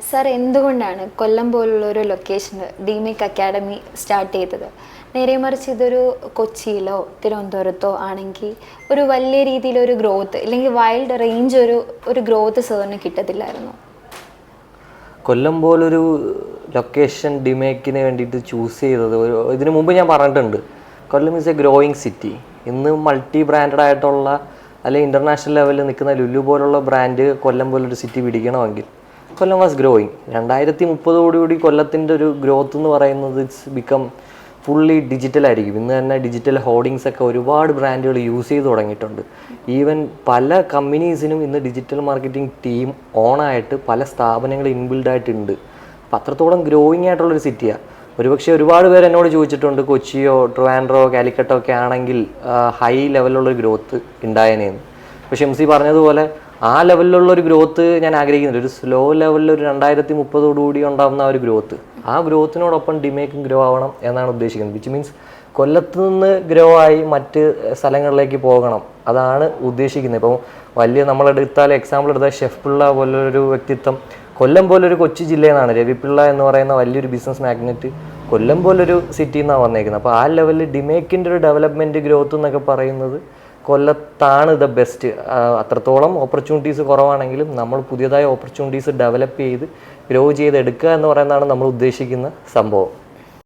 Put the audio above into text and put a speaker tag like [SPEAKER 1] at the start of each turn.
[SPEAKER 1] Sir, എന്തുകൊണ്ടാണ് കൊല്ലം പോലുള്ള ഒരു ലൊക്കേഷനിൽ ഡിമേക്ക് അക്കാഡമി സ്റ്റാർട്ട് ചെയ്തത്? നേരെ മറിച്ച് ഇതൊരു കൊച്ചിയിലോ തിരുവനന്തപുരത്തോ ആണെങ്കിൽ ഒരു വലിയ രീതിയിലൊരു ഗ്രോത്ത് അല്ലെങ്കിൽ വൈൽഡ് റേഞ്ച് ഒരു ഗ്രോത്ത് സാറിന് കിട്ടത്തില്ലായിരുന്നു.
[SPEAKER 2] കൊല്ലം പോലൊരു ലൊക്കേഷൻ ഡിമേക്കിന് വേണ്ടിയിട്ട് ചൂസ് ചെയ്തത് ഇതിനു മുമ്പ് ഞാൻ പറഞ്ഞിട്ടുണ്ട്, കൊല്ലം ഈസ് എ ഗ്രോയിങ് സിറ്റി. ഇന്ന് മൾട്ടി ബ്രാൻഡഡ് ആയിട്ടുള്ള അല്ലെങ്കിൽ ഇൻ്റർനാഷണൽ ലെവലിൽ നിൽക്കുന്ന ലുലു പോലുള്ള ബ്രാൻഡ് കൊല്ലം പോലൊരു സിറ്റി പിടിക്കണമെങ്കിൽ കൊല്ലം വാസ് ഗ്രോയിങ്. 2030 കൊല്ലത്തിൻ്റെ ഒരു ഗ്രോത്ത് എന്ന് പറയുന്നത് ഇറ്റ്സ് ബിക്കം ഫുള്ളി ഡിജിറ്റലായിരിക്കും. ഇന്ന് തന്നെ ഡിജിറ്റൽ ഹോർഡിങ്സ് ഒക്കെ ഒരുപാട് ബ്രാൻഡുകൾ യൂസ് ചെയ്ത് തുടങ്ങിയിട്ടുണ്ട്. ഈവൻ പല കമ്പനീസിനും ഇന്ന് ഡിജിറ്റൽ മാർക്കറ്റിംഗ് ടീം ഓണായിട്ട് പല സ്ഥാപനങ്ങൾ ഇൻബിൽഡായിട്ടുണ്ട്. അപ്പോൾ അത്രത്തോളം ഗ്രോയിങ് ആയിട്ടുള്ളൊരു സിറ്റിയാണ്. ഒരുപക്ഷെ ഒരുപാട് പേര് എന്നോട് ചോദിച്ചിട്ടുണ്ട്, കൊച്ചിയോ ട്രിവാൻഡ്രോ കാലിക്കട്ടോ ഒക്കെ ആണെങ്കിൽ ഹൈ ലെവലിലുള്ളൊരു ഗ്രോത്ത് ഉണ്ടായേനെന്ന്. പക്ഷെ എം സി പറഞ്ഞതുപോലെ ആ ലെവലിലുള്ളൊരു ഗ്രോത്ത് ഞാൻ ആഗ്രഹിക്കുന്നില്ല. ഒരു സ്ലോ ലെവലിൽ ഒരു 2030 ഉണ്ടാകുന്ന ആ ഒരു ഗ്രോത്ത്, ആ ഗ്രോത്തിനോടൊപ്പം ഡിമേക്കും ഗ്രോ ആവണം എന്നാണ് ഉദ്ദേശിക്കുന്നത്. വിച്ച് മീൻസ് കൊല്ലത്ത് നിന്ന് ഗ്രോ ആയി മറ്റ് സ്ഥലങ്ങളിലേക്ക് പോകണം, അതാണ് ഉദ്ദേശിക്കുന്നത്. ഇപ്പോൾ വലിയ നമ്മളെടുത്താൽ എക്സാമ്പിൾ എടുത്താൽ ഷെഫ് പിള്ള പോലൊരു വ്യക്തിത്വം കൊല്ലം പോലൊരു കൊച്ചു ജില്ലയിൽ നിന്നാണ്. രവിപിള്ള എന്ന് പറയുന്ന വലിയൊരു ബിസിനസ് മാഗ്നറ്റ് കൊല്ലം പോലൊരു സിറ്റിയിൽ നിന്നാണ് വന്നേക്കുന്നത്. അപ്പോൾ ആ ലെവലിൽ ഡിമേക്കിൻ്റെ ഒരു ഡെവലപ്മെൻറ്റ് ഗ്രോത്ത് എന്നൊക്കെ പറയുന്നത് കൊല്ലത്താണ് ദ ബെസ്റ്റ്. അത്രത്തോളം ഓപ്പർച്യൂണിറ്റീസ് കുറവാണെങ്കിലും നമ്മൾ പുതിയതായ ഓപ്പർച്യൂണിറ്റീസ് ഡെവലപ്പ് ചെയ്ത് ഗ്രോ ചെയ്തെടുക്കുക എന്ന് പറയുന്നതാണ് നമ്മൾ ഉദ്ദേശിക്കുന്ന സംഭവം.